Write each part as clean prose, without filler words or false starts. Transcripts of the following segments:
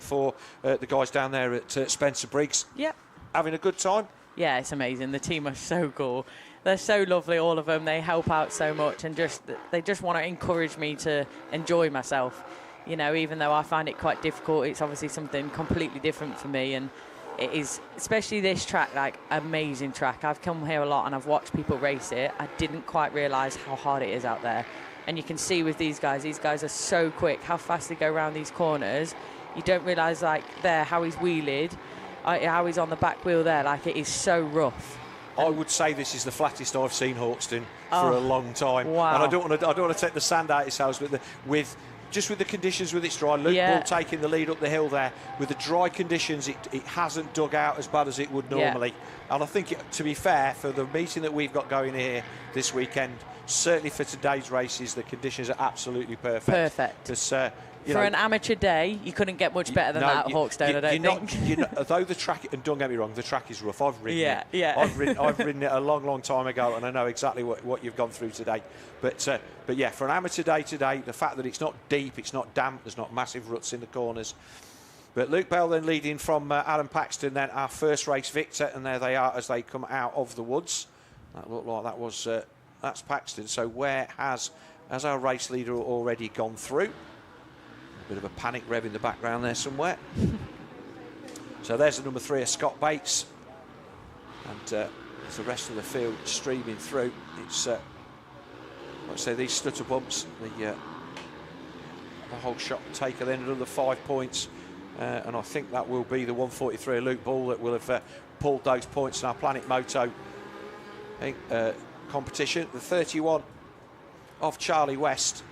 for the guys down there at Spencer Briggs. Yep. Having a good time? Yeah, it's amazing. The team are so cool. They're so lovely, all of them. They help out so much, and they just want to encourage me to enjoy myself. You know, even though I find it quite difficult, it's obviously something completely different for me, and it is, especially this track, like, amazing track. I've come here a lot and I've watched people race it. I didn't quite realise how hard it is out there. And you can see with these guys are so quick, how fast they go around these corners. You don't realise, like, there, how he's wheeled, how he's on the back wheel there. Like, it is so rough. I would say this is the flattest I've seen Hawkstone for a long time. Wow. And I don't want to take the sand out of his house, but with the conditions with its dry, Luke Bull taking the lead up the hill there. With the dry conditions, it hasn't dug out as bad as it would normally. And I think, to be fair, for the meeting that we've got going here this weekend, certainly for today's races, the conditions are absolutely perfect. Perfect. For an amateur day, you couldn't get much better than that at Hawkstone, I don't think. Although the track, and don't get me wrong, the track is rough. I've ridden it. Yeah. I've ridden it a long, long time ago, and I know exactly what you've gone through today. But yeah, for an amateur day today, the fact that it's not deep, it's not damp, there's not massive ruts in the corners. But Luke Bell then leading from Adam Paxton, then our first race victor, and there they are as they come out of the woods. That looked like that's Paxton. So where has our race leader already gone through? Bit of a panic rev in the background there somewhere. So there's the number 3 of Scott Bates, and as the rest of the field streaming through, it's like I say, these stutter bumps, the whole shot taker, then another 5 points, and I think that will be the 143 of Luke Bull that will have pulled those points in our Planet Moto competition. The 31 of Charlie West,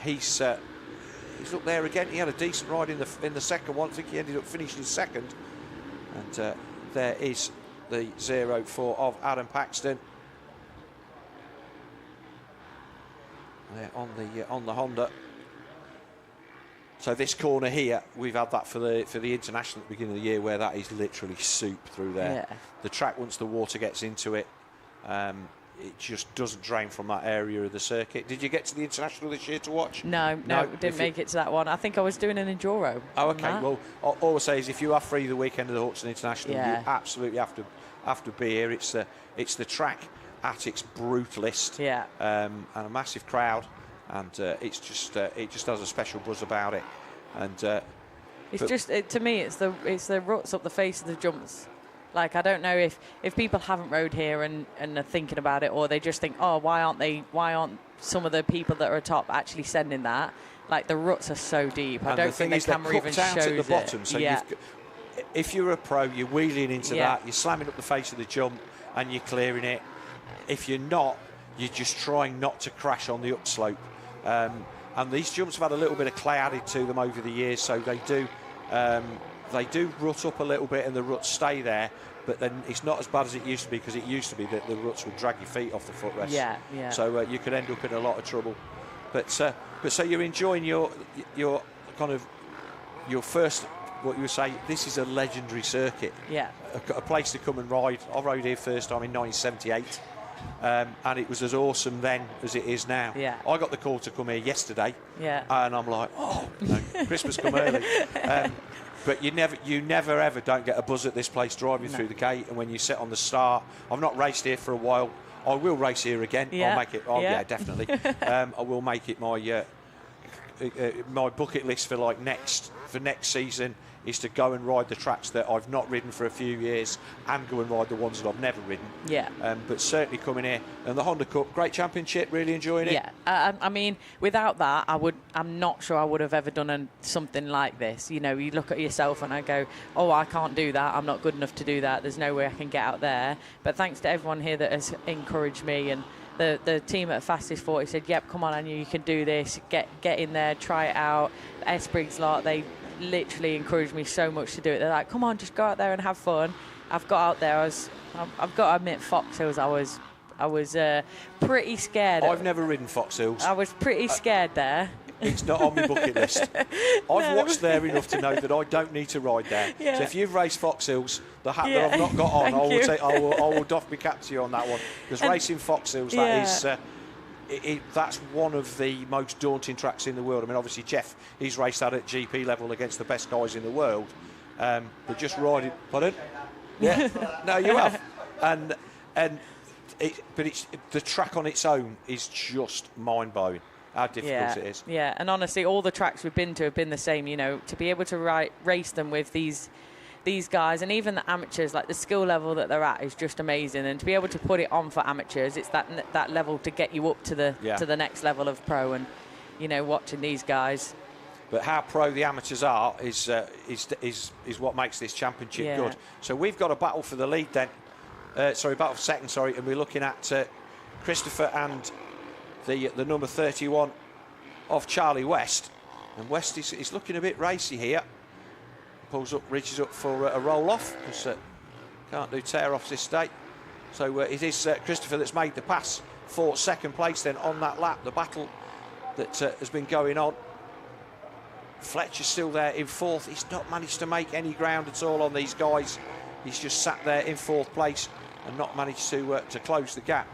he's up there again. He had a decent ride in the second one. I think he ended up finishing second. And there is the 04 of Adam Paxton. There on the Honda. So this corner here, we've had that for the international at the beginning of the year, where that is literally soup through there. Yeah. The track, once the water gets into it, it just doesn't drain from that area of the circuit. Did you get to the international this year to watch? No, didn't make it to that one. I think I was doing an enduro. Oh, okay. Well, all I'll say is, if you are free the weekend of the Hawkstone International, you absolutely have to be here. It's the track at its brutalist. Yeah. And a massive crowd, and it just has a special buzz about it. And to me, it's the ruts up the face of the jumps. Like, I don't know if people haven't rode here and are thinking about it, or they just think, oh, why aren't some of the people that are atop actually sending that? Like, the ruts are so deep. I don't think the camera even shows at the bottom. it. So if you're a pro, you're wheeling into that, you're slamming up the face of the jump, and you're clearing it. If you're not, you're just trying not to crash on the upslope. And these jumps have had a little bit of clay added to them over the years, so they do rut up a little bit, and the ruts stay there, but then it's not as bad as it used to be, because it used to be that the ruts would drag your feet off the footrest. Yeah. So you could end up in a lot of trouble. But so you're enjoying your kind of your first, what you would say, this is a legendary circuit. Yeah. A place to come and ride. I rode here first time in 1978. And it was as awesome then as it is now. Yeah. I got the call to come here yesterday. Yeah. And I'm like, Christmas come early. But you never ever don't get a buzz at this place driving through the gate. And when you sit on the start, I've not raced here for a while. I will race here again. Yeah. I'll make it. Oh yeah, definitely. I will make it my bucket list for next season is to go and ride the tracks that I've not ridden for a few years, and go and ride the ones that I've never ridden. Yeah. But certainly coming here, and the Honda Cup, great championship, really enjoying it. Yeah. I mean, without that, I'm not sure I would have ever done something like this. You know, you look at yourself and I go, oh, I can't do that. I'm not good enough to do that. There's no way I can get out there. But thanks to everyone here that has encouraged me, and the team at Fastest 40 said, yep, come on, Anya, you can do this. Get in there, try it out. S. Briggs lot, they literally encouraged me so much to do it. They're like, come on, just go out there and have fun. I've got out there. I've got to admit, Fox Hills, I was pretty scared. I've never ridden Fox Hills. I was pretty scared there. It's not on my bucket list. I've watched there enough to know that I don't need to ride there. Yeah. So if you've raced Fox Hills, the hat that I've not got on, I will doff my cap to you on that one. Because racing Fox Hills, that is that's one of the most daunting tracks in the world. I mean, obviously Jeff, he's raced that at GP level against the best guys in the world. But just riding, pardon? Yeah, no, you have. But the track on its own is just mind-blowing. How difficult it is. Yeah, and honestly, all the tracks we've been to have been the same. You know, to be able to race them with these guys, and even the amateurs, like the skill level that they're at is just amazing. And to be able to put it on for amateurs, it's that level to get you up to the next level of pro. And you know, watching these guys. But how pro the amateurs are is what makes this championship good. So we've got a battle for the lead then. Battle for second. And we're looking at Christopher and the number 31 of Charlie West. And West is looking a bit racy here. Pulls up, reaches up for a roll-off, because can't do tear-offs this day. So it is Christopher that's made the pass for second place then on that lap. The battle that has been going on. Fletcher's still there in fourth. He's not managed to make any ground at all on these guys. He's just sat there in fourth place and not managed to close the gap.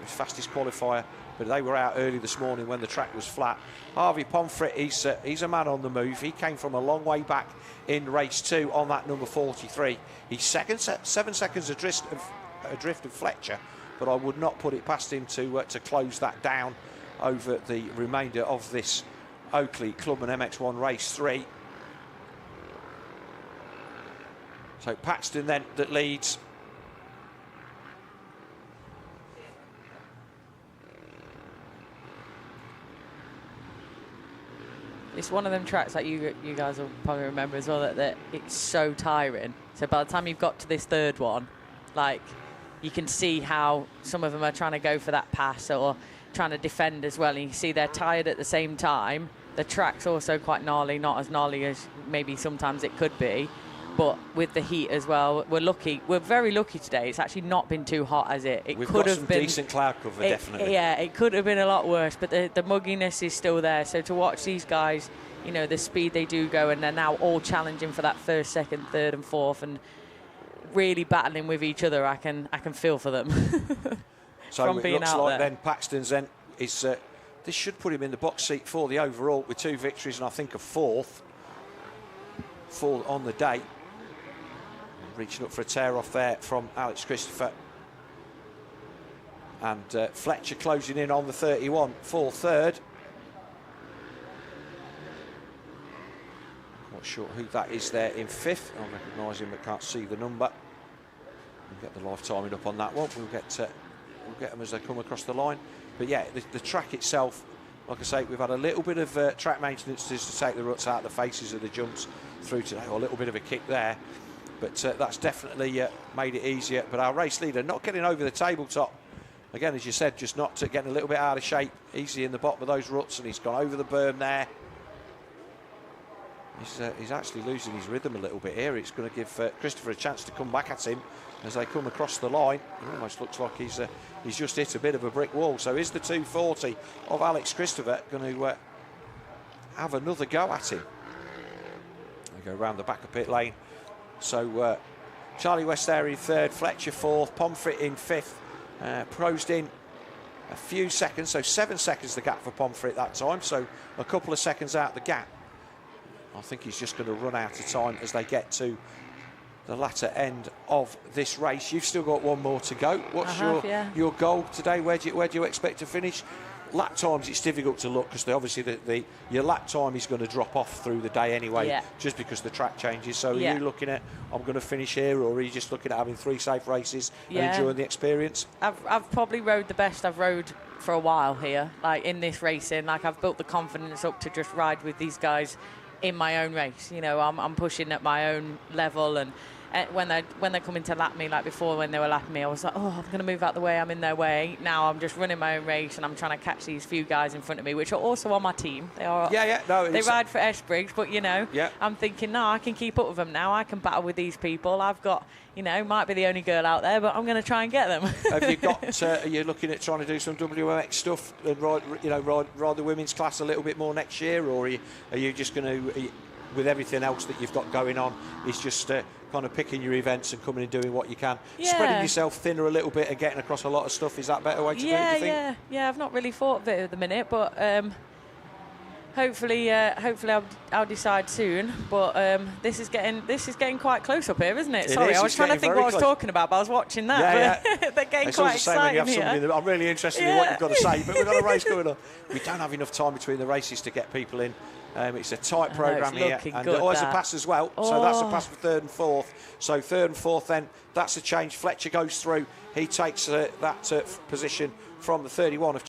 His fastest qualifier, but they were out early this morning when the track was flat. Harvey Pomfret, he's a man on the move. He came from a long way back in race 2 on that number 43. He's second, 7 seconds adrift of Fletcher, but I would not put it past him to close that down over the remainder of this Oakley Clubman MX1 race 3. So Paxton then that leads. It's one of them tracks that you guys will probably remember as well, that it's so tiring. So by the time you've got to this third one, like, you can see how some of them are trying to go for that pass or trying to defend as well, and you see they're tired at the same time. The track's also quite gnarly, not as gnarly as maybe sometimes it could be, but with the heat as well, we're very lucky today. It's actually not been too hot, as it We've could got have some been decent cloud cover, definitely. Yeah, it could have been a lot worse, but the mugginess is still there. So to watch these guys, you know, the speed they do go, and they're now all challenging for that first, second, third and fourth, and really battling with each other, I can feel for them. So From it being looks out like there. then Paxton's then is this should put him in the box seat for the overall, with 2 victories and I think a fourth on the day. Reaching up for a tear off there from Alex Christopher, and Fletcher closing in on the 31 for third. Not sure who that is there in fifth. I recognise him but can't see the number. We'll get the live timing up on that one. We'll get them as they come across the line. But yeah, the track itself, like I say, we've had a little bit of track maintenance just to take the ruts out of the faces of the jumps through today, or a little bit of a kick there. But that's definitely made it easier. But our race leader not getting over the tabletop. Again, as you said, just not getting a little bit out of shape. Easy in the bottom of those ruts, and he's gone over the berm there. He's actually losing his rhythm a little bit here. It's going to give Christopher a chance to come back at him as they come across the line. It almost looks like he's just hit a bit of a brick wall. So is the 240 of Alex Christopher going to have another go at him? They go round the back of pit lane. So Charlie West there in third, Fletcher fourth, Pomfret in fifth, Prost in a few seconds, so 7 seconds the gap for Pomfret that time, so a couple of seconds out the gap. I think he's just going to run out of time as they get to the latter end of this race. You've still got one more to go. What's your goal today? Where do you expect to finish? Lap times, it's difficult to look because obviously your lap time is going to drop off through the day anyway, just because the track changes. So are you looking at, I'm going to finish here, or are you just looking at having 3 safe races and enjoying the experience? I've probably rode the best I've rode for a while here, like in this racing. Like, I've built the confidence up to just ride with these guys in my own race. You know, I'm pushing at my own level, and when they're coming to lap me, like before when they were lapping me, I was like, oh, I'm going to move out the way, I'm in their way. Now I'm just running my own race, and I'm trying to catch these few guys in front of me, which are also on my team. They are, they ride for Esbriggs, but, you know, I'm thinking, no, I can keep up with them now. I can battle with these people. I've got, you know, might be the only girl out there, but I'm going to try and get them. Have you got, are you looking at trying to do some WMX stuff and ride the women's class a little bit more next year, or are you just going to... with everything else that you've got going on, is just kind of picking your events and coming and doing what you can. Spreading yourself thinner a little bit and getting across a lot of stuff. Is that a better way to do it, do you think? Yeah. I've not really thought of it at the minute, but hopefully I'll decide soon. But this is getting quite close up here, isn't it? Sorry, I was trying to think what I was talking about, but I was watching that. Yeah. They're getting quite exciting here. I'm really interested in what you've got to say, but we've got a race going on. We don't have enough time between the races to get people in. It's a tight programme here, and there's a pass as well. So that's a pass for third and fourth. So third and fourth, then that's a change. Fletcher goes through. He takes that position from the 31 of